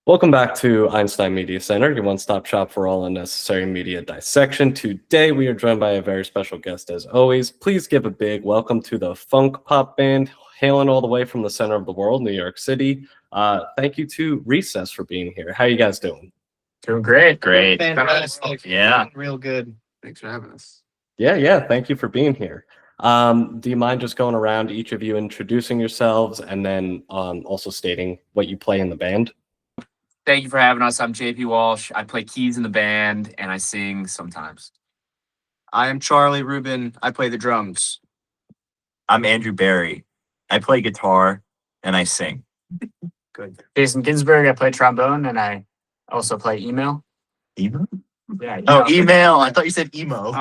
Welcome back to Einstein Media Center, your one-stop shop for all unnecessary media dissection. Today, we are joined by a very special guest, as always. Please give a big welcome to the funk pop band, hailing all the way from the center of the world, New York City. Thank you to Recess for being here. How you guys doing? Doing great. Great. Fantastic. Yeah. Real good. Thanks for having us. Yeah. Thank you for being here. Do you mind just going around, each of you introducing yourselves, and then also stating what you play in the band? Thank you for having us. I'm JP Walsh. I play keys in the band and I sing sometimes. I am Charlie Rubin. I play the drums. I'm Andrew Barry. I play guitar and I sing. Good. Jason Ginsberg. I play trombone and I also play email. Emo? Yeah. Oh, email. I thought you said emo.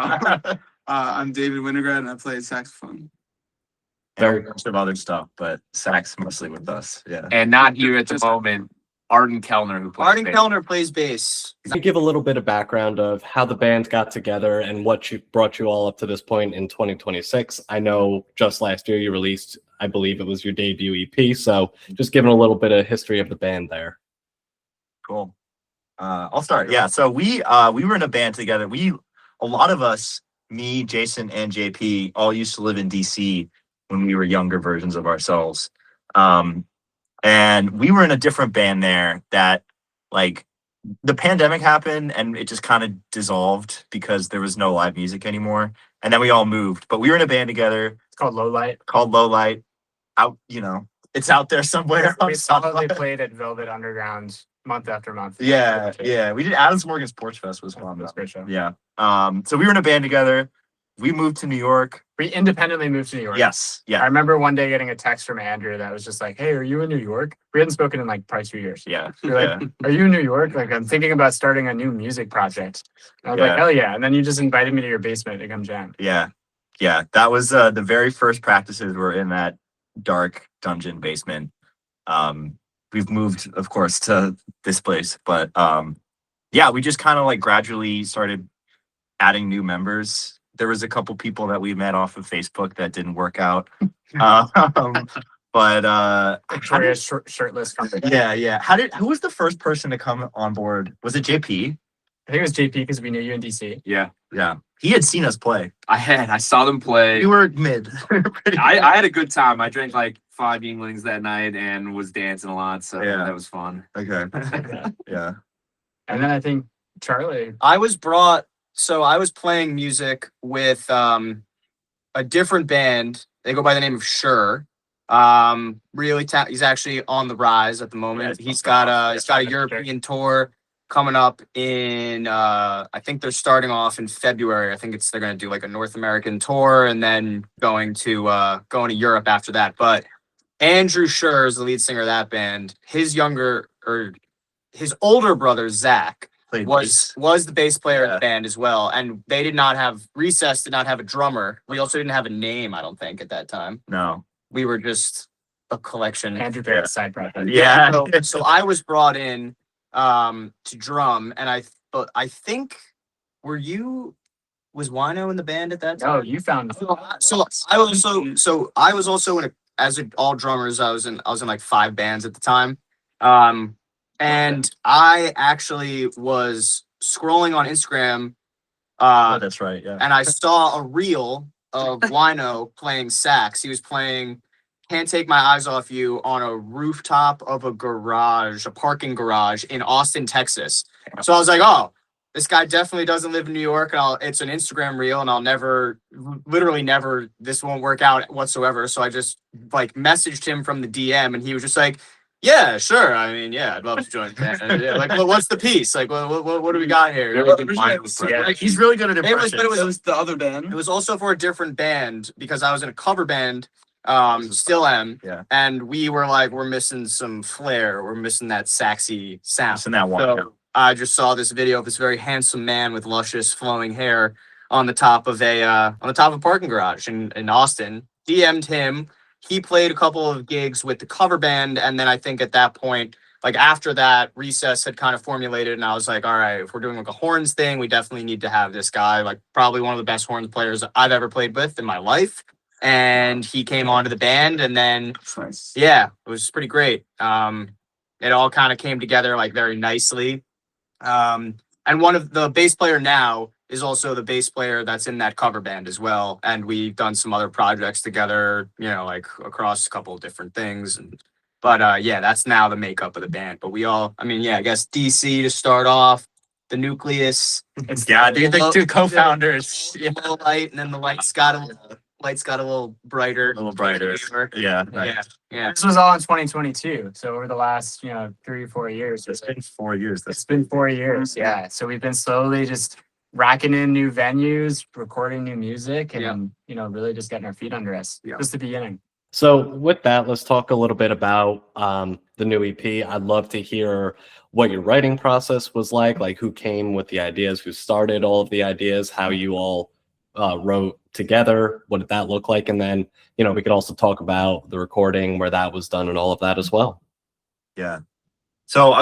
I'm David Winograd and I play saxophone. Very bunch of other stuff, but sax mostly with us. Yeah. And not here at the moment, Arden Kellner, who plays Arden bass. Kellner plays bass. Can you give a little bit of background of how the band got together and what brought you all up to this point in 2026? I know just last year you released, I believe it was your debut EP, so just giving a little bit of history of the band there. Cool. I'll start. Yeah. So we were in a band together. A lot of us, me, Jason, and JP, all used to live in DC when we were younger versions of ourselves. And we were in a different band there that, like, the pandemic happened and it just kind of dissolved because there was no live music anymore. And then we all moved. But we were in a band together It's called Low Light. called Low Light. It's out there somewhere. on We solidly Spotify. played at Velvet Underground month after month. Yeah. We did Adams Morgan Sports Fest was fun. It was a great show. Yeah. So we were in a band together. We moved to New York. We independently moved to New York. Yes. I Yeah. remember one day getting a text from Andrew that was just like, "Hey, are you in New York?" We hadn't spoken in like probably 2 years. Yeah. We were like, "Are you in New York? Like, I'm thinking about starting a new music project." And I was Yeah. like, "Hell yeah!" And then you just invited me to your basement to come jam. Yeah. That was the very first practices were in that dark dungeon basement. We've moved, of course, to this place, but we just kind of like gradually started adding new members. There was a couple people that we met off of Facebook that didn't work out. But Victoria's shirtless company. yeah. Who was the first person to come on board? Was it JP? I think it was JP because we knew you in DC. Yeah, Yeah. He had seen us play. I saw them play. We were mid. I had a good time. I drank like 5 Yinglings that night and was dancing a lot, so Yeah. that was fun. Okay. Yeah. And then I think Charlie. I was playing music with a different band. They go by the name of Sure. He's actually on the rise at the moment. Yeah, He's got a European tour coming up in I think they're starting off in February. I think they're gonna do like a North American tour and then going to Europe after that. But Andrew Sure is the lead singer of that band. His older brother Zach Played was bass. the bass player in Yeah. the band as well, and they did not have Recess did not have a drummer. We also didn't have a name, I don't think, at that time. No. We were just a collection. Andrew Barrett's side project. Yeah. So I was brought in to drum, and I think was Wino in the band at that time? Oh, you found. So I was also all drummers. I was in like 5 bands at the time. And I actually was scrolling on Instagram, Oh, that's right. Yeah. and I saw a reel of Wino playing sax. He was playing "Can't Take My Eyes Off You" on a rooftop of a parking garage in Austin, Texas. So I was like, oh, this guy definitely doesn't live in New York. And it's an Instagram reel, and literally never, this won't work out whatsoever. So I just like messaged him from the DM, and he was just like, yeah, sure. I mean, yeah, I'd love to join the band. Yeah, like, well, what's the piece? Like, what do we got here? Like, he's really good at impressions. It was the other band. It was also for a different band because I was in a cover band, still am. Yeah. And we're missing some flair. We're missing that saxy sound. It's in that one. So I just saw this video of this very handsome man with luscious flowing hair on the top of a parking garage in Austin. DM'd him. He played a couple of gigs with the cover band, and then I think at that point, like after that, Recess had kind of formulated, and I was like, all right, if we're doing like a horns thing, we definitely need to have this guy, like probably one of the best horns players I've ever played with in my life. And he came onto the band, and then That's nice. yeah, it was pretty great. it all kind of came together like very nicely. And one of the bass player now is also the bass player that's in that cover band as well. And we've done some other projects together, you know, like across a couple of different things. But yeah, that's now the makeup of the band. But we all, I mean, yeah, I guess DC to start off, the nucleus. It's Yeah, the two co-founders. Yeah, a little light, and then the lights got a little brighter. A little brighter. Yeah. Yeah, yeah. This was all in 2022. So over the last, 3 or 4 years, It's been 4 years. it's been 4 years. Yeah. So we've been slowly just racking in new venues, recording new music, and really just getting our feet under us. Yeah. Just the beginning. So with that, let's talk a little bit about the new EP. I'd love to hear what your writing process was like who came with the ideas, who started all of the ideas, how you all wrote together, what did that look like? And then, we could also talk about the recording, where that was done and all of that as well. Yeah. So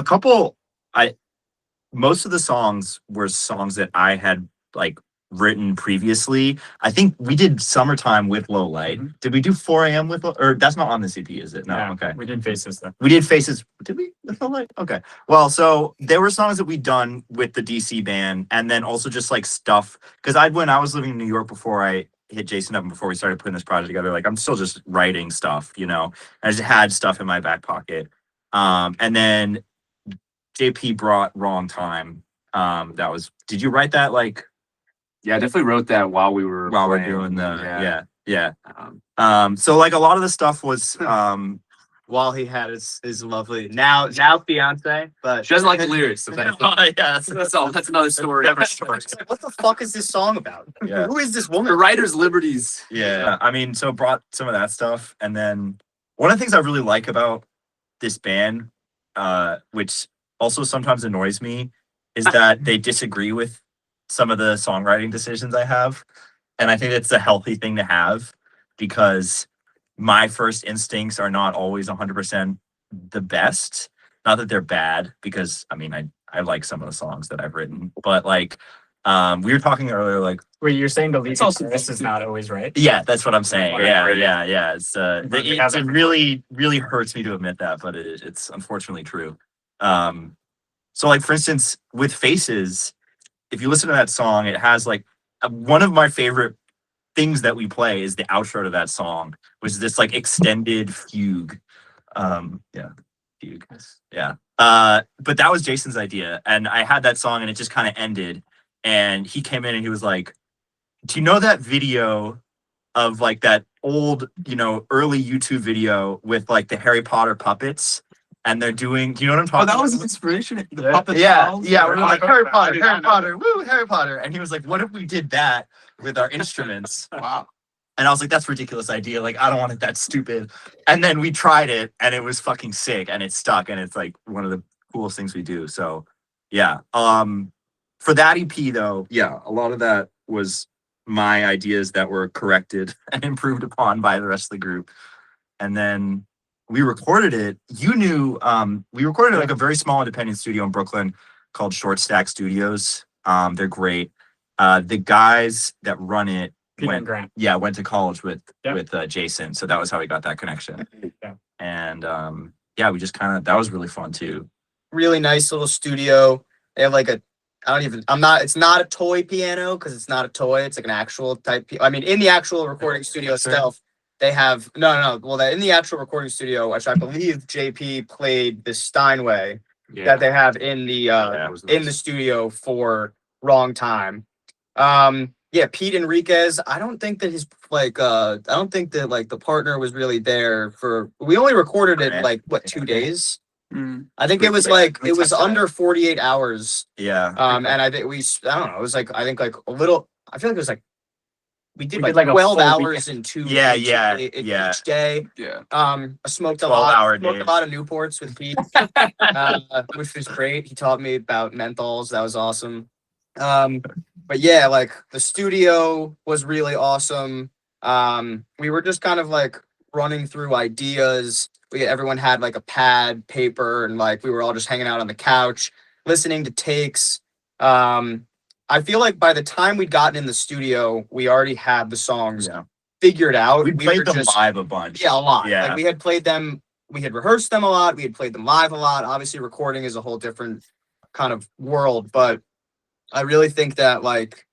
most of the songs were songs that I had written previously. I think we did Summertime with Low Light. Mhm. Did we do 4 a.m. with or that's not on this EP, is it? No. Yeah, Okay. We did Faces though. We did Faces. Did we with Low Light? Okay. Well, so there were songs that we'd done with the DC band, and then also just stuff. Because when I was living in New York before I hit Jason up and before we started putting this project together, I'm still just writing stuff, I just had stuff in my back pocket. And then JP brought Wrong Time. Did you write that Yeah, I definitely wrote that while we were while we're playing. doing the yeah. Um, So a lot of the stuff was While he had his lovely now fiance, but she doesn't like the lyrics. So that's, yeah, that's all. That's another story. what the fuck is this song about? Yeah. Who is this The woman? writer's liberties. yeah. I mean, so brought some of that stuff, and then one of the things I really like about this band, which also sometimes annoys me, is that they disagree with some of the songwriting decisions I have, and I think it's a healthy thing to have, because my first instincts are not always 100% the best. Not that they're bad, because I mean I like some of the songs that I've written, but we were talking earlier, Wait, you're saying the lead It's also- guitarist is not always right? yeah, that's what I'm saying. Right, Yeah, right. yeah. It's But we it haven't- really, really hurts me to admit that, but it's unfortunately true. So for instance, with Faces, if you listen to that song, it has one of my favorite things that we play is the outro to that song, which is this extended fugue. Fugue. Yeah. But that was Jason's idea, and I had that song, and it just kind of ended. And he came in and he was like, "Do you know that video of that old, early YouTube video with the Harry Potter puppets?" And they're doing, do you know what I'm talking about? Oh, that was an inspiration. The Yeah. puppet Yeah, dolls? yeah, we're like Harry Potter, I did not know. woo, Harry Potter. And he was like, "What if we did that with our instruments?" Wow. And I was like, "That's a ridiculous idea. I don't want it that stupid." And then we tried it, and it was fucking sick, and it stuck, and it's one of the coolest things we do. So yeah. For that EP though, yeah, a lot of that was my ideas that were corrected and improved upon by the rest of the group. And then we recorded it. We recorded it a very small independent studio in Brooklyn called Short Stack Studios. They're great. The guys that run it Peter and Grant. went to college with Jason, so that was how we got that connection. Yeah. And we just that was really fun too. Really nice little studio. They have it's not a toy piano, because it's not a toy. It's an actual type. I mean, in the actual recording studio itself, they have no. Well, in the actual recording studio, which I believe JP played the Steinway that they have in the studio for Wrong Time. Pete Enriquez. I don't think that the partner was really there we only recorded it 2 days. I think it was it was under 48 hours. Yeah. And I think I don't know, it was I think a little, I feel like it was we did We did, 12 a full hours in two Yeah, each day. Yeah. I smoked a 12-hour lot days. of Newports with Pete, which was great. He taught me about menthols. That was awesome. But yeah, the studio was really awesome. We were just kind of running through ideas. Everyone had a pad, paper, and we were all just hanging out on the couch, listening to takes. I feel like by the time we'd gotten in the studio, we already had the songs figured out. We played were them just- live a bunch. Yeah, a lot. Yeah. We had played them we had rehearsed them a lot, we had played them live a lot. Obviously, recording is a whole different kind of world, but I really think that like,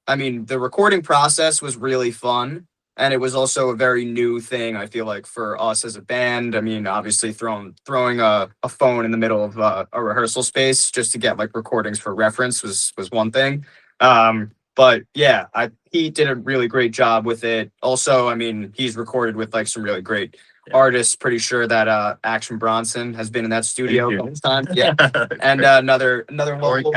I mean, the recording process was really fun. And it was also a very new thing, I feel like, for us as a band. I mean, obviously throwing a phone in the middle of a rehearsal space just to get like recordings for reference was one thing. But yeah, he did a really great job with it. Also, I mean, he's recorded with like some really great artists. Pretty sure that Action Bronson has been in that studio a couple times. Yeah. And another local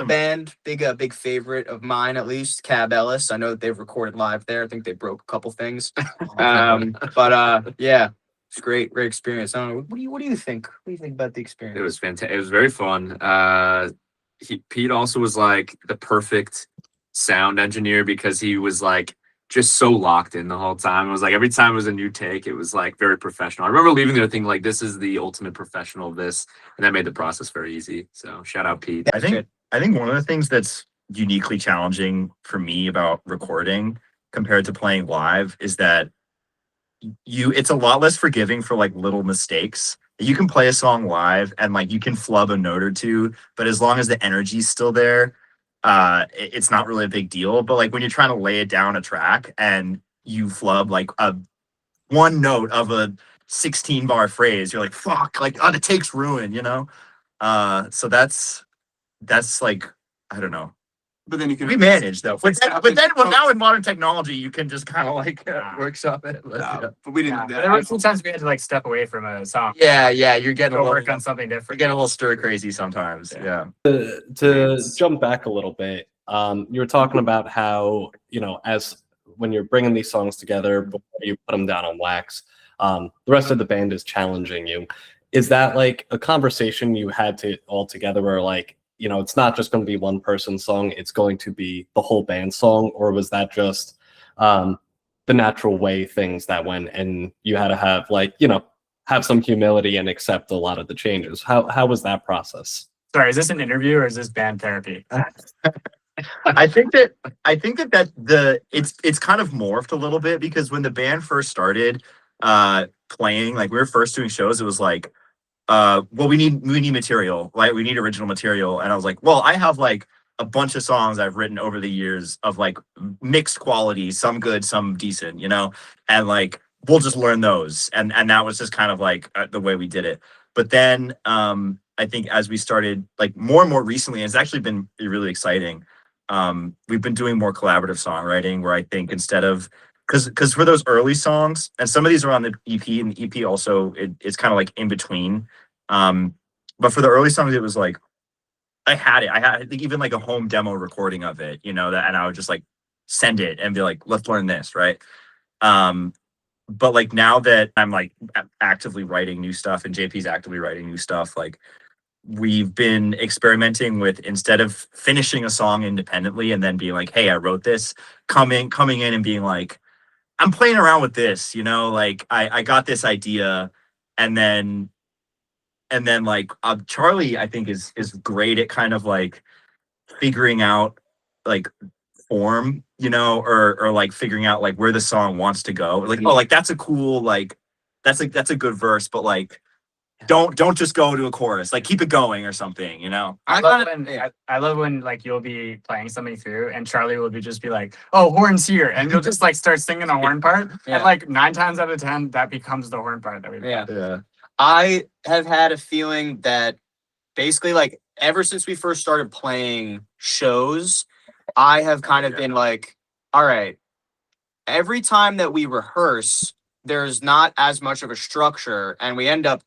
band, big favorite of mine, at least, Cab Ellis. I know that they've recorded live there. I think they broke a couple things. But yeah, it's great experience. I don't know. What do you think? What do you think about the experience? It was fantastic. It was very fun. Pete also was like the perfect sound engineer because he was like just so locked in the whole time. It was like every time it was a new take, it was like very professional. I remember leaving there thinking like this is the ultimate professional of this, and that made the process very easy. So shout out Pete. I think one of the things that's uniquely challenging for me about recording compared to playing live is that it's a lot less forgiving for like little mistakes. You can play a song live and like you can flub a note or two, but as long as the energy's still there, it's not really a big deal. But like when you're trying to lay it down a track and you flub like one note of a 16 bar phrase, you're like, fuck, like the take's ruined, you know? So that's like, I don't know. But then you can. We manage though. But then now with modern technology, you can just kind of like workshop it. But we didn't do There were that. sometimes we had to like step away from a song. Yeah, you're getting Go a little, work on something you're different. getting a little stir crazy sometimes. Yeah. To jump back a little bit, you were talking about how, you know, as when you're bringing these songs together before you put them down on wax, the rest of the band is challenging you. Is that like a conversation you had to all together where like, you know, it's not just going to be one person's song, it's going to be the whole band's song? Or was that just the natural way things that went and you had to have like, you know, have some humility and accept a lot of the changes? How was that process? Sorry, is this an interview or is this band therapy? I think that it's kind of morphed a little bit because when the band first started playing, like we were first doing shows, it was like, well, we need material, like we need original material. And I was like, well, I have like a bunch of songs I've written over the years of like mixed quality, some good, some decent, you know, and like we'll just learn those. And that was just kind of like the way we did it. But then I think as we started like more and more recently, and it's actually been really exciting. We've been doing more collaborative songwriting where I think instead of because for those early songs, and some of these are on the EP, and the EP also it's kind of like in between. But for the early songs, it was like I had I think even like a home demo recording of it, you know, that, and I would just like send it and be like, let's learn this, right? But like now that I'm like actively writing new stuff and JP's actively writing new stuff, like we've been experimenting with, instead of finishing a song independently and then being like, hey, I wrote this, coming in and being like, I'm playing around with this, you know, like I got this idea, and then like Charlie, I think is great at kind of like figuring out like form, you know, or like figuring out like where the song wants to go. Like, oh, like that's a cool, like that's a good verse, but like don't just go to a chorus, like keep it going or something, you know. I love when like you'll be playing something through and Charlie will just be like, oh, horns here, and you'll just like start singing a horn part, and like 9 times out of 10 that becomes the horn part that we play. Yeah. I have had a feeling that basically like ever since we first started playing shows, I have kind of been like, all right, every time that we rehearse, there's not as much of a structure, and we end up,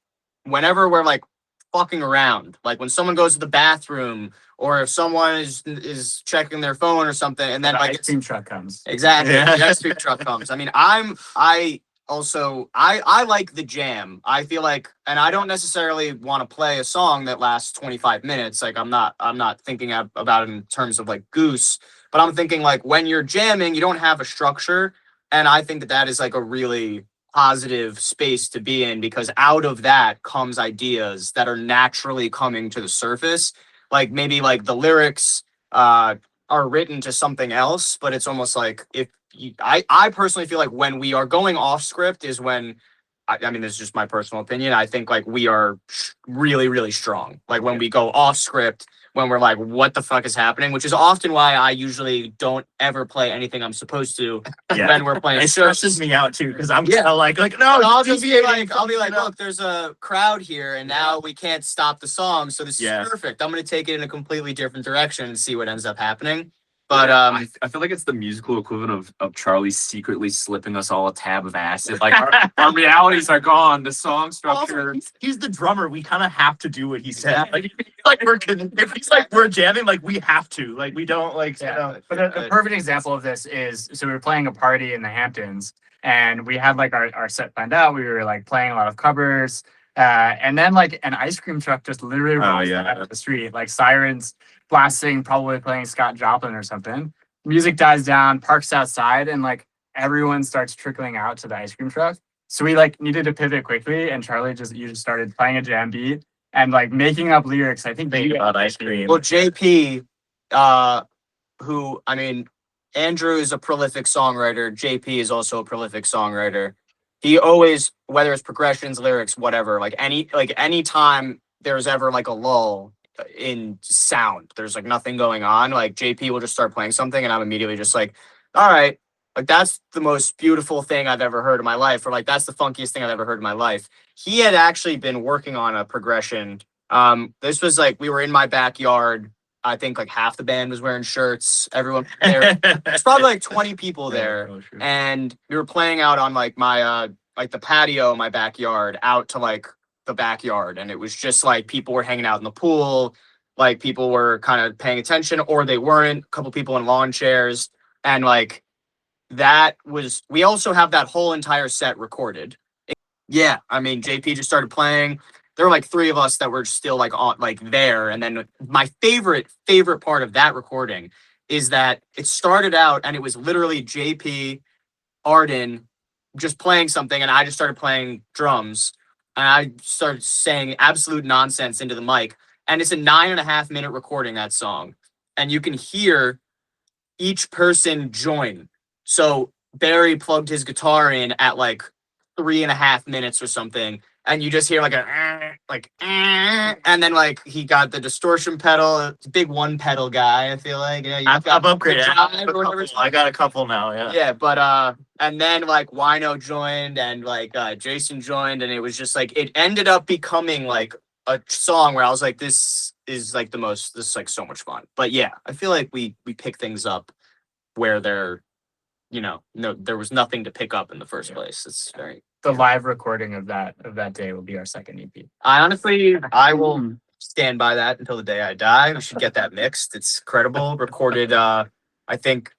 whenever we're like fucking around, like when someone goes to the bathroom or if someone is checking their phone or something, and then The like ice cream truck comes. exactly, Yeah. the ice cream truck comes. I mean, I like the jam. I feel like, and I don't necessarily want to play a song that lasts 25 minutes. Like I'm not thinking about it in terms of like Goose, but I'm thinking like when you're jamming, you don't have a structure. And I think that is like a really positive space to be in, because out of that comes ideas that are naturally coming to the surface. Like maybe like the lyrics are written to something else, but it's almost like if I personally feel like when we are going off script is when I mean, this is just my personal opinion. I think like we are really, really strong. Like when we go off script, when we're like, what the fuck is happening? Which is often why I usually don't ever play anything I'm supposed to when we're playing. It stresses me out too because I'm Yeah. kind of like no. But I'll just be deviating like, I'll be like, from, look, there's a crowd here, and now we can't stop the song, so this Yeah. is perfect. I'm gonna take it in a completely different direction and see what ends up happening. But I feel like it's the musical equivalent of Charlie secretly slipping us all a tab of acid. Like our realities are gone. The song structure. Also, he's the drummer. We kind of have to do what he said. Like we're if he's like we're jamming, like we have to. Like we don't like. Yeah. You know, But the perfect example of this is, so we were playing a party in the Hamptons, and we had like our set planned out. We were like playing a lot of covers, and then like an ice cream truck just literally rolls out of the street, like sirens blasting, probably playing Scott Joplin or something. Music dies down, parks outside, and like everyone starts trickling out to the ice cream truck. So we like needed to pivot quickly, and Charlie just started playing a jam beat and like making up lyrics. I think think about ice cream. well, JP, who I mean, Andrew is a prolific songwriter. JP is also a prolific songwriter. He always, whether it's progressions, lyrics, whatever, like any time there's ever like a lull in sound, there's like nothing going on, like JP will just start playing something and I'm immediately just like, all right, like that's the most beautiful thing I've ever heard in my life, or like that's the funkiest thing I've ever heard in my life. He had actually been working on a progression. This was like we were in my backyard. I think like half the band was wearing shirts. Everyone there. It's probably like 20 people there. And we were playing out on like my like the patio in my backyard out to like the backyard, and it was just like people were hanging out in the pool, like people were kind of paying attention or they weren't, a couple people in lawn chairs, and like that was, we also have that whole entire set recorded. Yeah, I mean JP just started playing. There were like 3 of us that were still like on like there, and then my favorite part of that recording is that it started out and it was literally JP, Arden just playing something, and I just started playing drums. And I started saying absolute nonsense into the mic. And it's a 9.5 minute recording, that song. And you can hear each person join. So Barry plugged his guitar in at like 3.5 minutes or something. And you just hear like and then like he got the distortion pedal. It's a big one pedal guy, I feel like. You know, I've upgraded. Drive I got a couple now. Yeah. Yeah, but and then like Wino joined and like Jason joined, and it was just like it ended up becoming like a song where I was like, this is like this is like so much fun. But yeah, I feel like we pick things up where there, no, there was nothing to pick up in the first place. It's very The live recording of that day will be our second EP. I will stand by that until the day I die. We should get that mixed. It's credible. Recorded I think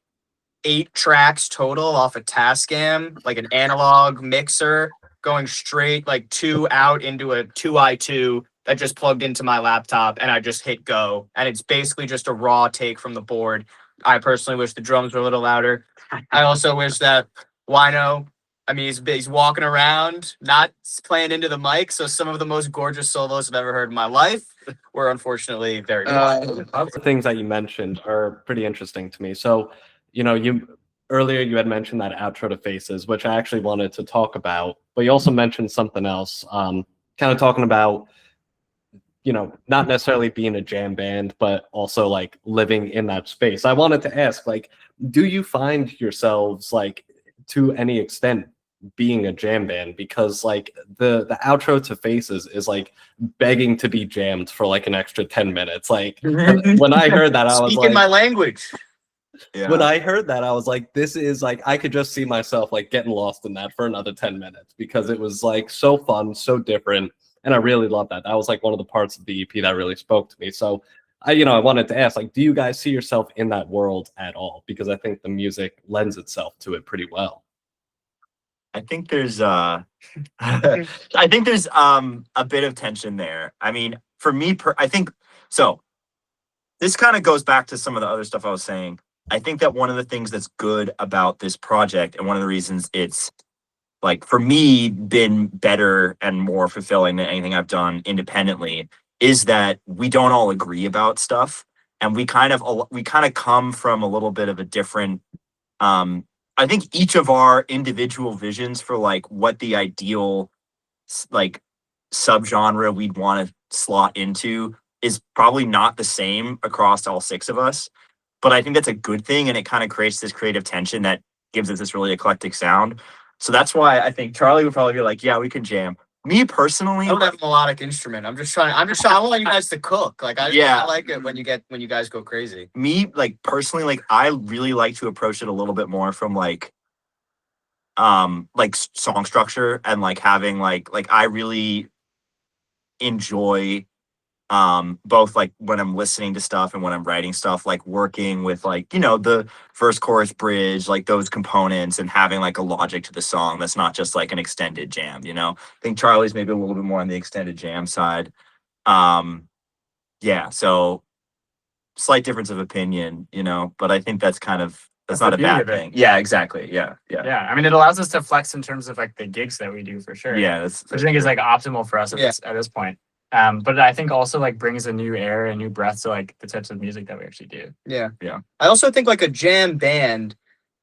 8 tracks total off a Tascam, like an analog mixer, going straight like 2 out into a 2i2 that just plugged into my laptop, and I just hit go. And it's basically just a raw take from the board. I personally wish the drums were a little louder. I also wish that Wino, I mean, he's walking around, not playing into the mic, so some of the most gorgeous solos I've ever heard in my life were unfortunately very the things that you mentioned are pretty interesting to me. So, earlier you had mentioned that outro to Faces, which I actually wanted to talk about, but you also mentioned something else, kind of talking about, not necessarily being a jam band, but also like living in that space. I wanted to ask, like, do you find yourselves like to any extent being a jam band? Because like the outro to Faces is like begging to be jammed for like an extra 10 minutes. Like when I heard that, I was speaking like, my language. Yeah. when I heard that, I was like, this is like, I could just see myself like getting lost in that for another 10 minutes because it was like so fun, so different. And I really love that. That was like one of the parts of the EP that really spoke to me. So I wanted to ask, like, do you guys see yourself in that world at all? Because I think the music lends itself to it pretty well. I think there's a bit of tension there. I mean, for me, I think so. This kind of goes back to some of the other stuff I was saying. I think that one of the things that's good about this project, and one of the reasons it's like for me been better and more fulfilling than anything I've done independently, is that we don't all agree about stuff, and we kind of come from a little bit of a different. I think each of our individual visions for like what the ideal like subgenre we'd want to slot into is probably not the same across all 6 of us. But I think that's a good thing, and it kind of creates this creative tension that gives us this really eclectic sound. So that's why I think Charlie would probably be like, "Yeah, we can jam." Me personally, I don't have a melodic instrument. I'm just trying. I want you guys to cook. Like I like it when you guys go crazy. me like personally, like I really like to approach it a little bit more from like song structure and like having like I really enjoy both like when I'm listening to stuff and when I'm writing stuff, like working with like, you know, the first chorus bridge, like those components, and having like a logic to the song that's not just like an extended jam, you know. I think Charlie's maybe a little bit more on the extended jam side. Yeah, so slight difference of opinion, you know, but I think that's kind of that's not the a beauty bad of it. thing. Yeah, exactly. Yeah. Yeah, I mean, it allows us to flex in terms of like the gigs that we do for sure. Yeah, that's which I think is like optimal for us at this point. But I think also like brings a new air, a new breath to like the types of music that we actually do. Yeah. Yeah. I also think like a jam band,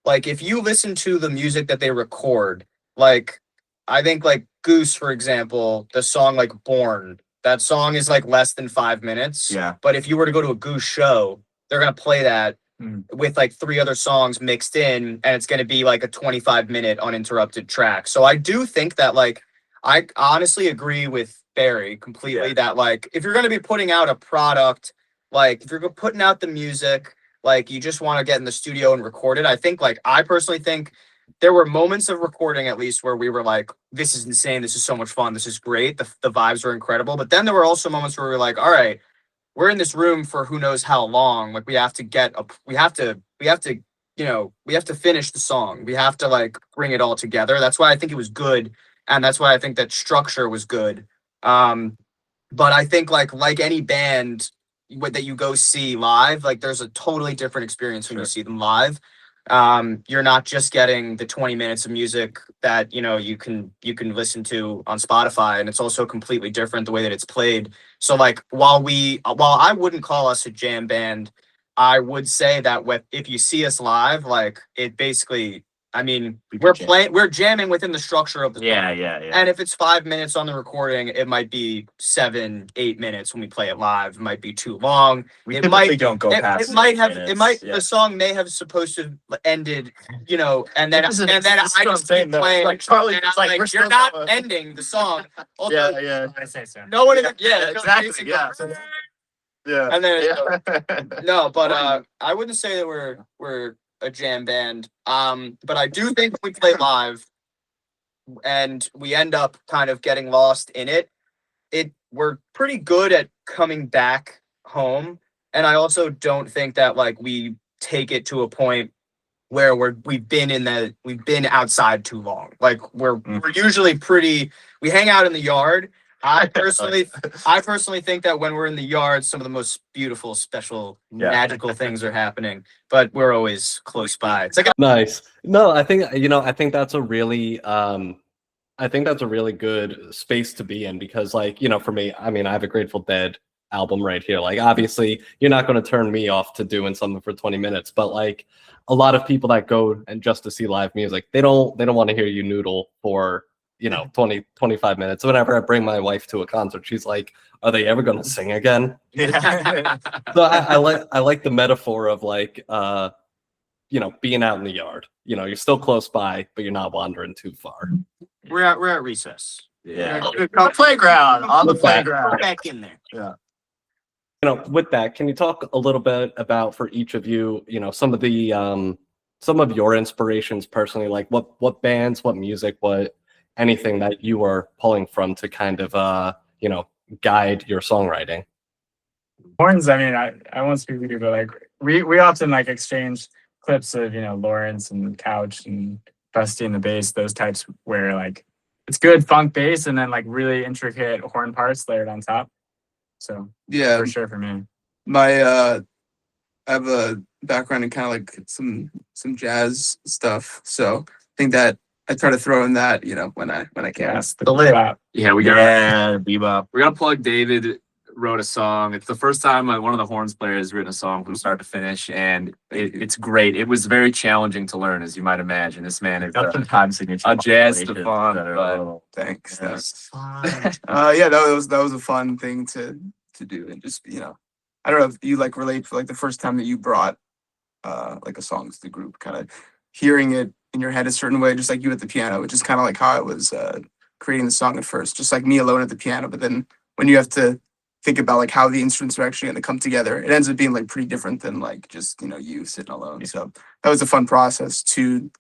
like if you listen to the music that they record, like I think like Goose, for example, the song like Born, that song is like less than 5 minutes. Yeah. But if you were to go to a Goose show, they're gonna play that with like 3 other songs mixed in, and it's gonna be like a 25-minute uninterrupted track. So I do think that like I honestly agree with Barry completely that like if you're going to be putting out a product, like if you're putting out the music, like you just want to get in the studio and record it. I think like I personally think there were moments of recording at least where we were like, this is insane, this is so much fun, this is great, the vibes were incredible. But then there were also moments where we were like, all right, we're in this room for who knows how long, like we have to finish the song, we have to like bring it all together. That's why I think it was good, and that's why I think that structure was good. But I think like any band that you go see live, like there's a totally different experience when you see them live. You're not just getting the 20 minutes of music that you can listen to on Spotify, and it's also completely different the way that it's played. So like while I wouldn't call us a jam band, I would say that if you see us live, like it basically, I mean, we're jamming within the structure of the song. Yeah. And if it's 5 minutes on the recording, it might be 7-8 minutes when we play it live. It might be too long. We typically don't go past. The song may have supposed to have ended, and then I just keep playing. Like Charlie, and it's I'm like, like, you're not ending the song. Also, yeah. I say so. no one, Exactly. Yeah. Yeah. And then no, but I wouldn't say that we're a jam band. But I do think we play live and we end up kind of getting lost in it. We're pretty good at coming back home. And I also don't think that like we take it to a point where we've been outside too long. Like we're usually we hang out in the yard. I personally think that when we're in the yard, some of the most beautiful, special, magical things are happening. But we're always close by. It's like nice. No, I think that's a really good space to be in, because like, for me, I mean, I have a Grateful Dead album right here. Like obviously you're not going to turn me off to doing something for 20 minutes, but like a lot of people that go and just to see live music, they don't want to hear you noodle for 20, 25 minutes. Whenever I bring my wife to a concert, she's like, are they ever going to sing again? So I like the metaphor of like, being out in the yard. You're still close by, but you're not wandering too far. we're at recess. Yeah. Playground. On the With that. playground. We're back in there. Yeah. With that, can you talk a little bit about, for each of you, some of the some of your inspirations personally, like what bands, what music, what anything that you are pulling from to kind of guide your songwriting? Horns, I mean, I won't speak with you, but like we often like exchange clips of Lawrence and Couch and Dusty and the bass, those types where like it's good funk bass and then like really intricate horn parts layered on top. So Yeah, for sure for me. I have a background in kind of like some jazz stuff, so I think that I try to throw in that when I can. Yes, The lid. bop. Yeah, we Yeah, bebop. gotta plug David wrote a song. It's the first time one of the horns players has written a song from start to finish, and it's great. It was very challenging to learn, as you might imagine. This man is Got some time signature a jazz modulations Stefan, that are a but little- Thanks. Yeah. Thanks. Yeah, that was a fun thing to do, and just I don't know if you like relate for like the first time that you brought like a song to the group, kind of hearing it in your head a certain way, just like you at the piano, which is kind of like how I was creating the song at first, just like me alone at the piano. But then when you have to think about like how the instruments are actually going to come together, it ends up being like pretty different than like just you sitting alone. So that was a fun process to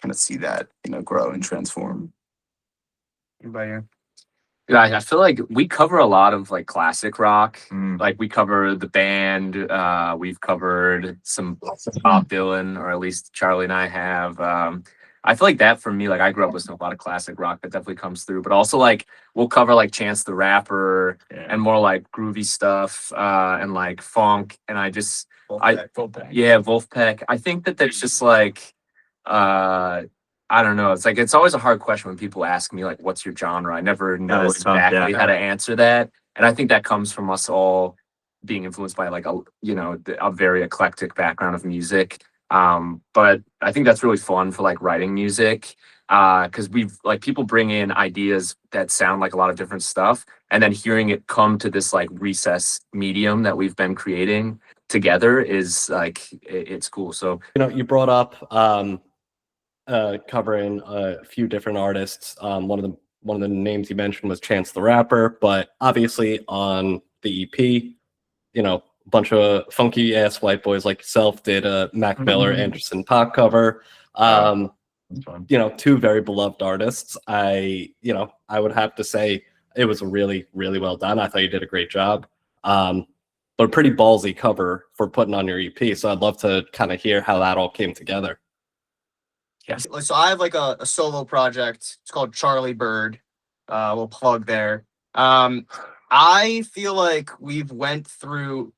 kind of see that grow and transform. yeah, I feel like we cover a lot of like classic rock. Mm. Like we cover the band. We've covered some Bob Dylan, or at least Charlie and I have. I feel like that for me, like I grew up listening to a lot of classic rock that definitely comes through. But also like we'll cover like Chance the Rapper and more like groovy stuff and like funk. And Wolfpack. yeah, Wolfpack. I think that there's just like I don't know. It's like it's always a hard question when people ask me like, "What's your genre?" I never know it's tough, exactly yeah. how to answer that, and I think that comes from us all being influenced by like a very eclectic background of music. But I think that's really fun for like writing music because we've like people bring in ideas that sound like a lot of different stuff, and then hearing it come to this like recess medium that we've been creating together is like it's cool. So You brought up covering a few different artists. One of the names you mentioned was Chance the Rapper, but obviously on the EP, a bunch of funky ass white boys like yourself did a Mac Miller Anderson .Paak cover. That's fun. Two very beloved artists. I would have to say it was really, really well done. I thought you did a great job. But a pretty ballsy cover for putting on your EP. So I'd love to kind of hear how that all came together. yes, So I have like a solo project. It's called Charlie Bird. We'll plug there. I feel like we've went through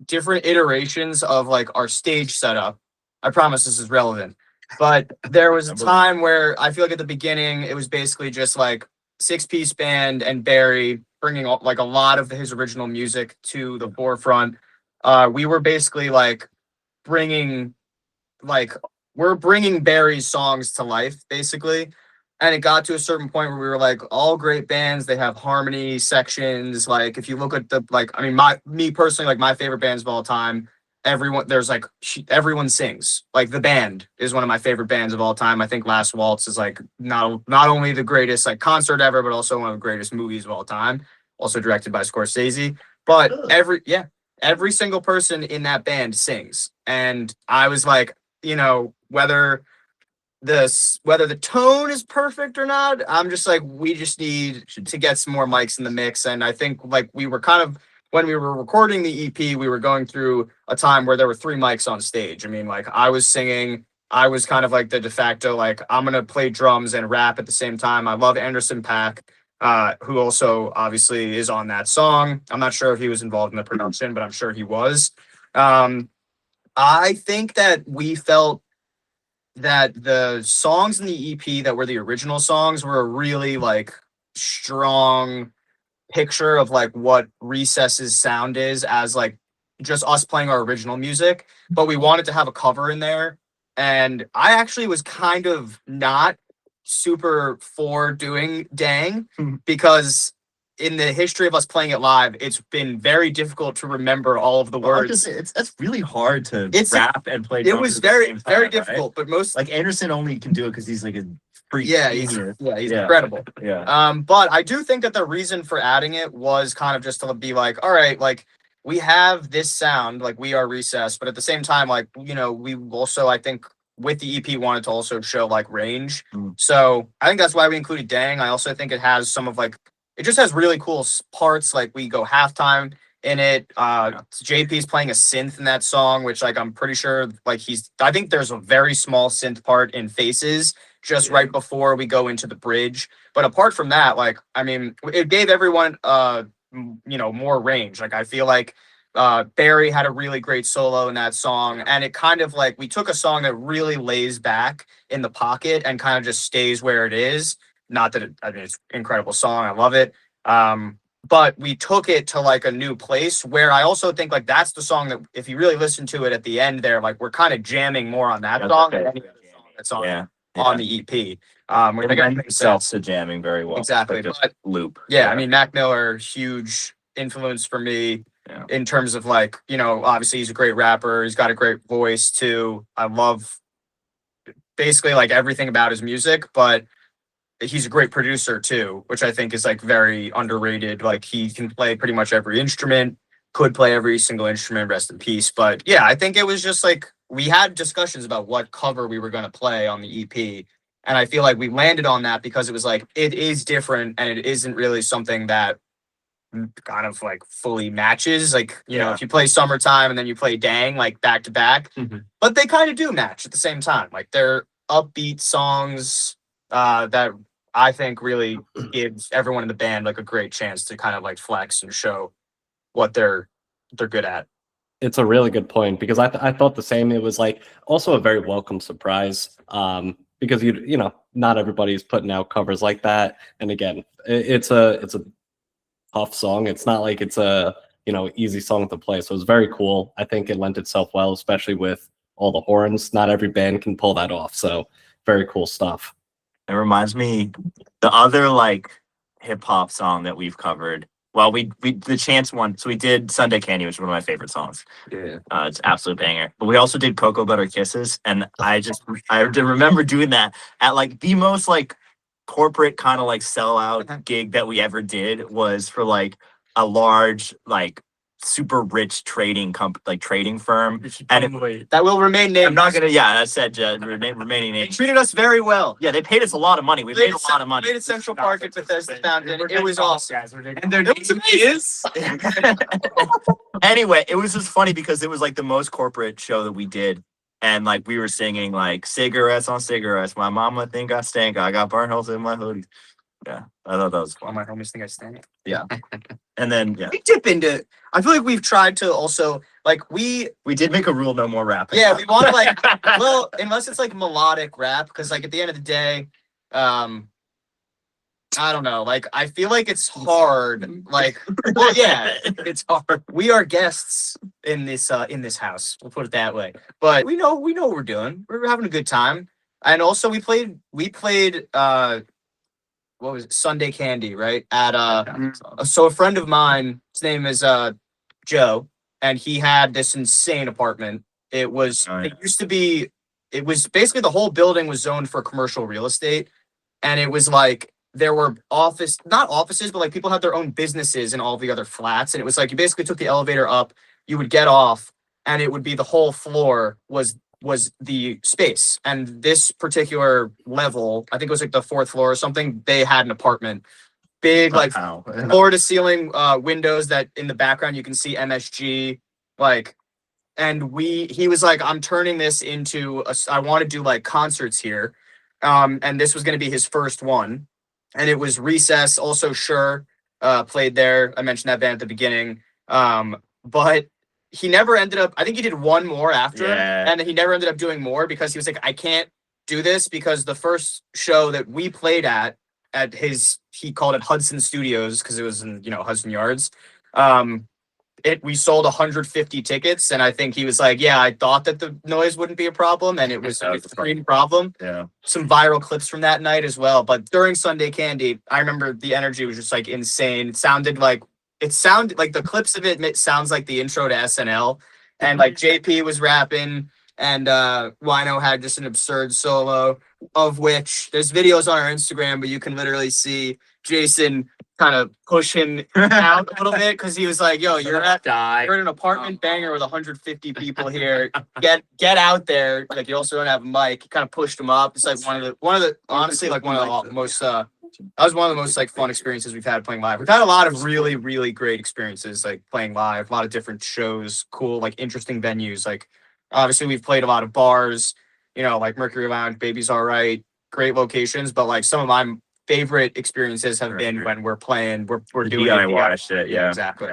different iterations of like our stage setup. I promise this is relevant. But there was a time where I feel like at the beginning it was basically just like 6-piece band and Barry bringing like a lot of his original music to the forefront. We were basically like bringing we're bringing Barry's songs to life, basically. And it got to a certain point where we were like, all great bands, they have harmony sections. Like, if you look at me personally, like my favorite bands of all time, everyone sings. Like, the band is one of my favorite bands of all time. I think Last Waltz is like not only the greatest like concert ever, but also one of the greatest movies of all time. Also directed by Scorsese. But every single person in that band sings. And I was like, whether the tone is perfect or not, I'm just like, we just need to get some more mics in the mix. And I think like we were kind of, when we were recording the EP, we were going through a time where there were 3 mics on stage. I mean, like I was singing, I was kind of like the de facto, like I'm going to play drums and rap at the same time. I love Anderson .Paak, who also obviously is on that song. I'm not sure if he was involved in the production, but I'm sure he was. I think that we felt that the songs in the EP that were the original songs were a really like strong picture of like what Recess's sound is as like just us playing our original music, but we wanted to have a cover in there. And I actually was kind of not super for doing Dang because in the history of us playing it live, it's been very difficult to remember all of the words. That's really hard to It's- rap and play. It drums was at the very, same very time, difficult, but most Right? Like Anderson only can do it because he's like a freak. he's genius. incredible. Yeah. But I do think that the reason for adding it was kind of just to be like, all right, like we have this sound, like we are Recess, but at the same time, like, we also, I think with the EP wanted to also show like range. So I think that's why we included Dang. I also think it has some of like, it just has really cool parts. Like we go halftime in it. JP's playing a synth in that song, which like, I'm pretty sure like I think there's a very small synth part in Faces just right before we go into the bridge. But apart from that, like, I mean, it gave everyone, more range. Like, I feel like Barry had a really great solo in that song. And it kind of like, we took a song that really lays back in the pocket and kind of just stays where it is. Not that it's an incredible song. I love it. but we took it to like a new place where I also think like that's the song that if you really listen to it at the end there, like we're kind of jamming more on that song than any other song that's on the EP. It lends itself to jamming very well. Exactly. Like just But loop. yeah, I mean, Mac Miller, huge influence for me in terms of like, you know, obviously he's a great rapper. He's got a great voice too. I love basically like everything about his music, but he's a great producer too, which I think is like very underrated. Like he can play pretty much every instrument, could play every single instrument, rest in peace. But yeah, I think it was just like, we had discussions about what cover we were going to play on the EP. And I feel like we landed on that because it was like, it is different and it isn't really something that kind of like fully matches. Like, you know, if you play Summertime and then you play Dang, like back to back, but they kind of do match at the same time. Like they're upbeat songs that I think really gives everyone in the band like a great chance to kind of like flex and show what they're good at. It's a really good point because I thought the same. It was like also a very welcome surprise because you know not everybody's putting out covers like that. And again, it's a tough song. It's not like it's a easy song to play. So it's very cool. I think it lent itself well, especially with all the horns. Not every band can pull that off. So very cool stuff. It reminds me the other like hip hop song that we've covered. Well, we the Chance one. So we did Sunday Candy, which is one of my favorite songs. Yeah. It's an absolute banger. But we also did Cocoa Butter Kisses, and I remember doing that at like the most like corporate kind of like sellout gig that we ever did was for like a large like super rich trading firm, and that will remain named. I'm not gonna. Yeah, that said, remaining They named. treated us very well. Yeah, they paid us a lot of money. We made a lot of money. Played at Central Park at Bethesda Fountain. It was awesome. And their It was amazing. Anyway, it was just funny because it was like the most corporate show that we did. And like we were singing like cigarettes on cigarettes. My mama think I stink. I got burn holes in my hoodie. Yeah, I thought that was All fun. my homies think I stink. Yeah. And then We dip into. I feel like we've tried to also like we did make a rule no more rapping. Yeah, we want to like well, unless it's like melodic rap, because like at the end of the day, I don't know. Like I feel like it's hard. Like, well, yeah, it's hard. We are guests in this house. We'll put it that way. But we know what we're doing. We're having a good time. And also we played what was it? Sunday Candy, right? At so a friend of mine, his name is Joe, and he had this insane apartment. It was it used to be it was basically the whole building was zoned for commercial real estate, and it was like there were not offices, but like people had their own businesses in all the other flats. And it was like you basically took the elevator up, you would get off, and it would be the whole floor was the space. And this particular level, I think it was like the 4th floor or something, they had an apartment. Big, like floor to ceiling windows that in the background you can see MSG. Like, and he was like, I'm turning this into I want to do like concerts here. And this was going to be his first one. And it was Recess, also Sure, played there. I mentioned that band at the beginning. But he never ended up, I think he did one more after, and he never ended up doing more because he was like, I can't do this because the first show that we played at he called it Hudson Studios because it was in, Hudson Yards. We sold 150 tickets, and I think he was like, yeah, I thought that the noise wouldn't be a problem, and it was a extreme problem. Yeah. Some viral clips from that night as well. But during Sunday Candy, I remember the energy was just like insane. It sounded like the clips of it sounds like the intro to SNL, and like JP was rapping, and Wino had just an absurd solo, of which there's videos on our Instagram, but you can literally see Jason kind of push him out a little bit because he was like, yo, you're in an apartment banger with 150 people here. Get out there. Like you also don't have a mic. He kind of pushed him up. It's like one of the honestly like one of the most that was one of the most like fun experiences we've had playing live. We've had a lot of really, really great experiences like playing live, a lot of different shows, cool, like interesting venues. Like obviously we've played a lot of bars, like Mercury Lounge, Baby's All Right, great locations, but like some of my favorite experiences have been when we're playing, we're doing DIY shit. Yeah, exactly.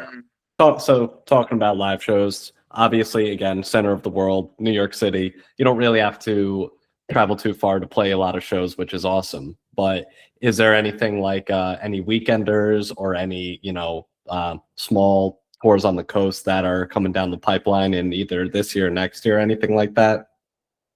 So talking about live shows, obviously, again, center of the world, New York City, you don't really have to travel too far to play a lot of shows, which is awesome. but is there anything like any weekenders or any, small tours on the coast that are coming down the pipeline in either this year or next year, anything like that?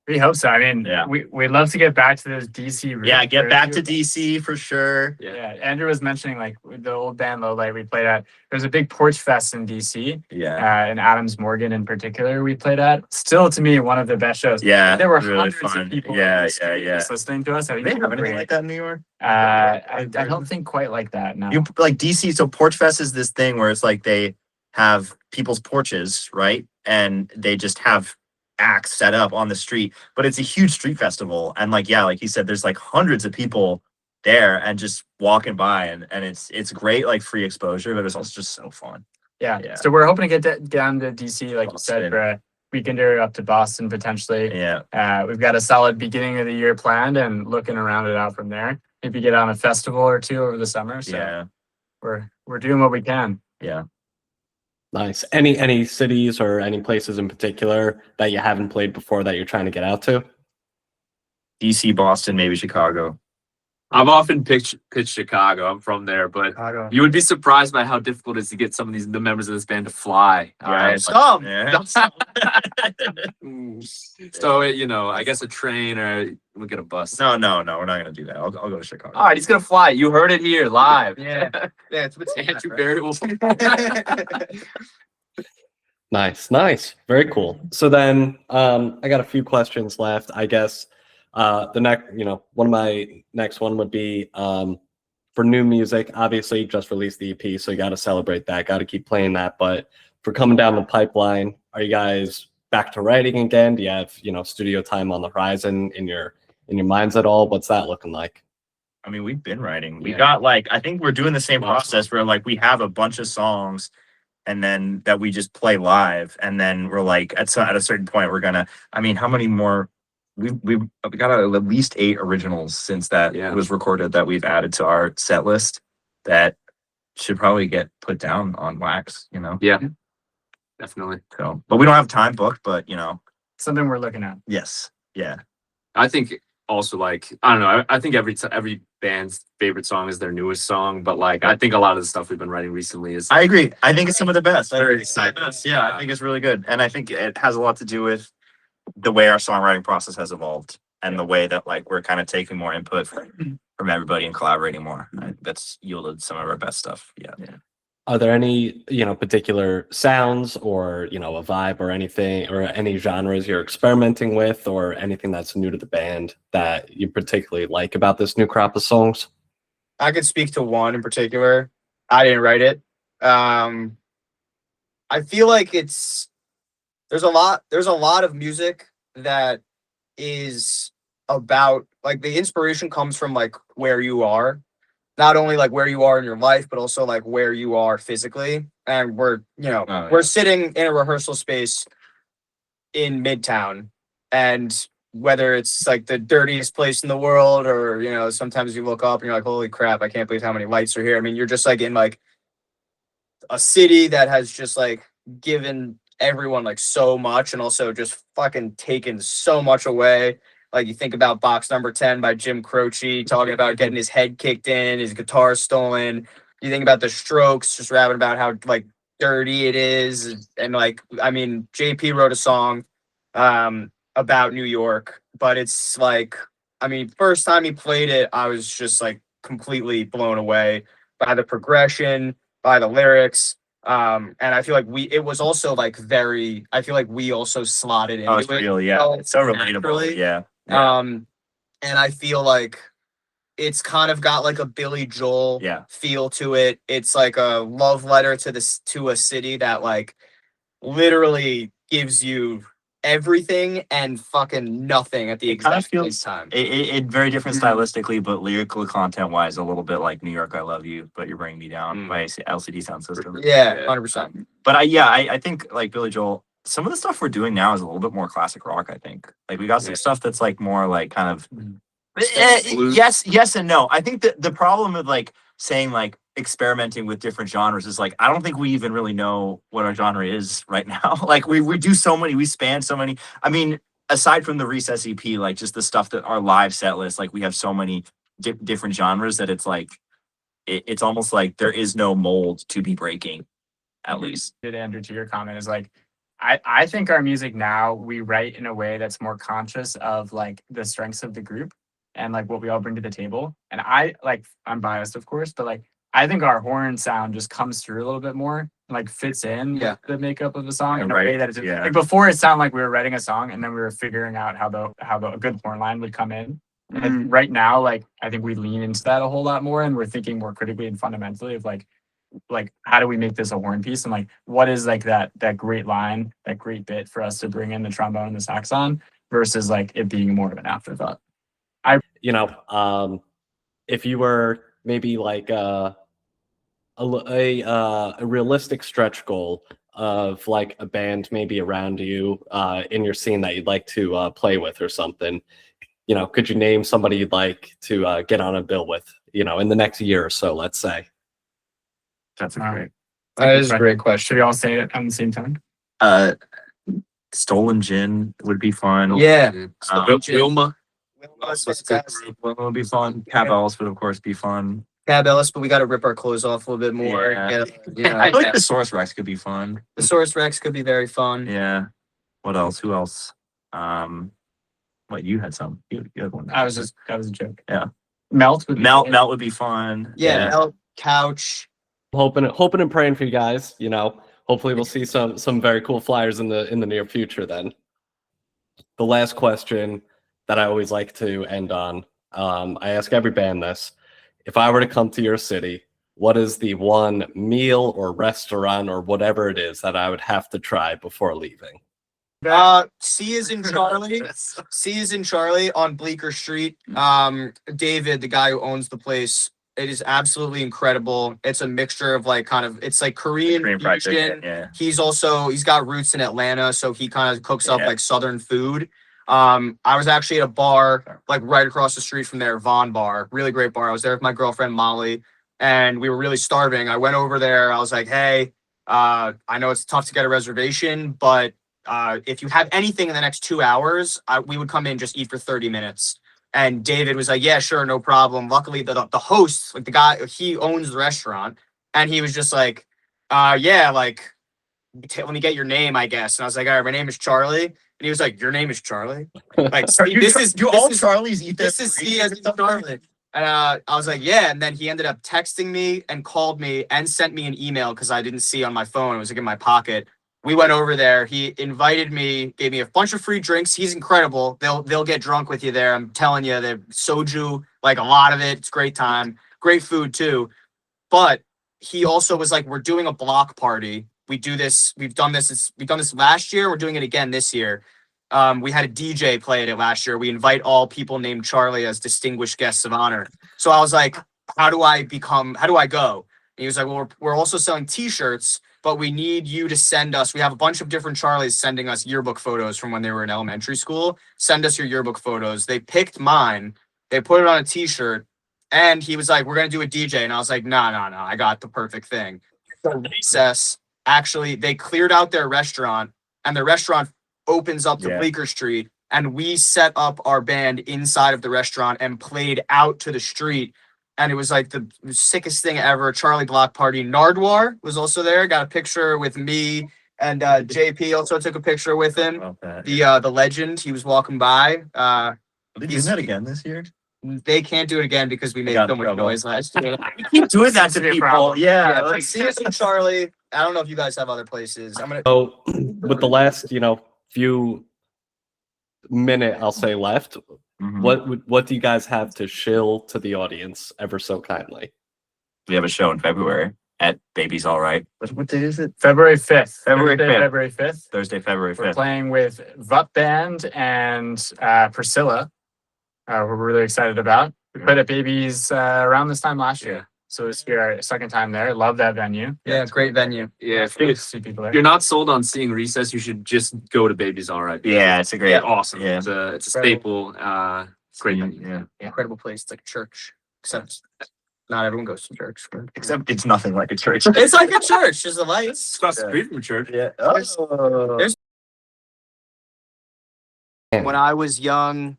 We hope so. I mean, Yeah. we'd love to get back to those DC roots. Yeah, get There's back two to DC for sure. Yeah, Andrew was mentioning like the old band Low Light we played at. There's a big Porch Fest in DC, Yeah. in Adams Morgan in particular. We played at. Still, to me, one of the best shows. Yeah, there were really hundreds fun. of people. Yeah, in the street yeah. just listening to us. I Do think they it have was anything great. like that in New York? I don't think quite like that. No. You like DC, so Porch Fest is this thing where it's like they have people's porches, right? And they just have acts set up on the street, but it's a huge street festival. And like, yeah, like he said, there's like hundreds of people there and just walking by, and it's great, like free exposure, but it's also just so fun. Yeah. Yeah. So we're hoping to get down to DC, like you said, Boston. for a weekender up to Boston potentially. Yeah. We've got a solid beginning of the year planned and looking around it out from there. Maybe get on a festival or two over the summer. So Yeah. we're doing what we can. Yeah. Nice. Any cities or any places in particular that you haven't played before that you're trying to get out to? DC, Boston, maybe Chicago. I've often pitched Chicago. I'm from there, but Chicago. you would be surprised by how difficult it is to get some of the members of this band to fly. All right. Some. Yeah. So I guess a train or we'll get a bus. No, we're not gonna do that. I'll go to Chicago. All right, he's gonna fly. You heard it here live. Yeah. Yeah, it's what's Andrew Barrett will. Nice. Very cool. So then I got a few questions left. I guess the next, one of my next one would be for new music. Obviously, you just released the EP, so you got to celebrate that. Got to keep playing that. But for coming down the pipeline, are you guys back to writing again? Do you have studio time on the horizon in your minds at all? What's that looking like? I mean, we've been writing. We Yeah. got I think we're doing the same Awesome. process where we have a bunch of songs and then that we just play live. And then we're at a certain point, we're gonna, how many more? We've got at least 8 originals since that Yeah. was recorded that we've added to our set list that should probably get put down on wax, Yeah, definitely. So, but we don't have time booked, but Something we're looking at. yes. Yeah. I think also I don't know. I think every band's favorite song is their newest song, but I think a lot of the stuff we've been writing recently is. I agree. I think it's some of the best. Very I think it's some of the exciting. best. Yeah, I think it's really good. And I think it has a lot to do with the way our songwriting process has evolved and the way that we're kind of taking more input from everybody and collaborating more. That's yielded some of our best stuff. Yeah. Are there any, particular sounds or, a vibe or anything or any genres you're experimenting with or anything that's new to the band that you particularly like about this new crop of songs? I could speak to one in particular. I didn't write it. I feel like there's a lot of music that is about the inspiration comes from where you are, not only where you are in your life, but also where you are physically. And we're we're sitting in a rehearsal space in Midtown, and whether it's the dirtiest place in the world or sometimes you look up and you're like, holy crap, I can't believe how many lights are here. I mean, you're just in a city that has just given everyone so much and also just fucking taken so much away. You think about Box Number 10 by Jim Croce talking about getting his head kicked in, his guitar stolen. You think about the Strokes just rapping about how dirty it is. And JP wrote a song about New York, but it's first time he played it, I was just completely blown away by the progression, by the lyrics. And I feel it was also I feel we also slotted into It's it. real. Yeah. It's so relatable. naturally. Yeah. And I feel it's kind of got a Billy Joel Yeah. feel to it. It's a love letter to a city that literally gives you everything and fucking nothing at the It kind of exact feels- same time. It very different stylistically, but lyrical content wise, a little bit like New York, I Love You, but you're bringing me down by LCD Sound System. Yeah, 100%. But I think Billy Joel, some of the stuff we're doing now is a little bit more classic rock. I think we got some stuff that's more kind of Blues. yes and no. I think that the problem with saying experimenting with different genres is I don't think we even really know what our genre is right now. We do so many, we span so many. I mean, aside from the Recess EP, just the stuff that our live set list, we have so many different genres that it's like it's almost like there is no mold to be breaking, at least. Andrew, to your comment is like, I think our music now, we write in a way that's more conscious of like the strengths of the group and like what we all bring to the table. And I'm biased, of course, but like I think our horn sound just comes through a little bit more and like fits in with the makeup of the song in a way that it's like before it sounded like we were writing a song and then we were figuring out how the good horn line would come in. And right now, like I think we lean into that a whole lot more and we're thinking more critically and fundamentally of like how do we make this a horn piece and like what is like that great line, that great bit for us to bring in the trombone and the sax on versus like it being more of an afterthought. If you were maybe like a realistic stretch goal of like a band maybe around you in your scene that you'd like to play with or something, could you name somebody you'd like to get on a bill with, in the next year or so, let's say? That's great. That is a great question. Should we all say it at the same time? Stolen Gin would be fun. Yeah. Wilma. Wilma would be fun. Cab Ellis would of course be fun. Cab Ellis, but we got to rip our clothes off a little bit more. Yeah. I feel like the Source Rex could be fun. The Source Rex could be very fun. Yeah. What else? Who else? What, you had some? You had one. That was a joke. Yeah. Melt would be fun. Yeah. Melt, Couch. Hoping and praying for you guys. Hopefully we'll see some very cool flyers in the near future. Then the last question that I always like to end on. I ask every band this: if I were to come to your city, what is the one meal or restaurant or whatever it is that I would have to try before leaving? C is in Charlie. C is in Charlie on Bleecker Street. David, the guy who owns the place, it is absolutely incredible. It's a mixture of like it's like Korean fusion. Yeah. He's got roots in Atlanta, so he kind of cooks up like Southern food. I was actually at a bar like right across the street from there, Vaughn Bar, really great bar. I was there with my girlfriend Molly, and we were really starving. I went over there. I was like, hey, I know it's tough to get a reservation, but if you have anything in the next 2 hours, we would come in, just eat for 30 minutes. And David was like, yeah, sure, no problem. Luckily, the host, like the guy, he owns the restaurant. And he was just like, yeah, like, let me get your name, I guess. And I was like, all right, my name is Charlie. And he was like, your name is Charlie? Like, Charlies eat this is C as in Charlie. And I was like, yeah. And then he ended up texting me and called me and sent me an email because I didn't see on my phone. It was like in my pocket. We went over there. He invited me, gave me a bunch of free drinks. He's incredible. They'll get drunk with you there. I'm telling you, the soju, like a lot of it. It's a great time. Great food too. But he also was like, we're doing a block party. We do this. We've done this last year. We're doing it again this year. We had a DJ play at it last year. We invite all people named Charlie as distinguished guests of honor. So I was like, how do I go? And he was like, well, we're also selling t-shirts, but we need you to send us. We have a bunch of different Charlies sending us yearbook photos from when they were in elementary school. Send us your yearbook photos. They picked mine. They put it on a t-shirt. And he was like, we're going to do a DJ. And I was like, no, I got the perfect thing. So Recess, actually, they cleared out their restaurant, and the restaurant opens up to Bleecker Street. And we set up our band inside of the restaurant and played out to the street. And it was like the sickest thing ever. Charlie block party. Nardwar was also there. Got a picture with me, and JP also took a picture with him. The legend. He was walking by. Are they doing that again this year? They can't do it again because we made so much noise last year. We keep doing that to people. Yeah. Let's see us in Charlie. I don't know if you guys have other places. So with the last, few minute, I'll say left. Mm-hmm. What do you guys have to shill to the audience ever so kindly? We have a show in February at Baby's All Right. What day is it? February 5th. February 5th. February 5th. Thursday, February 5th. We're playing with Vup Band and Priscilla. We're really excited about. We played at Baby's around this time last year. So it's our second time there. Love that venue. Yeah, great venue. Yeah, if see people there. you're not sold on seeing Recess, you should just go to Baby's All Right. Yeah, it's a great, awesome. Yeah. It's a staple. Great venue. Yeah. Incredible place. It's like a church, except not everyone goes to church. Except it's nothing like a church. It's like a church. There's the lights. It's across the street from church. Yeah. When I was young,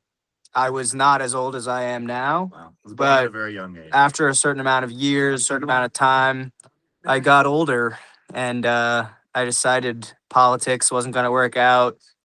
I was not as old as I am now. Wow. It was born at a But very young age. after a certain amount of years, certain amount of time, I got older and I decided politics wasn't going to work out.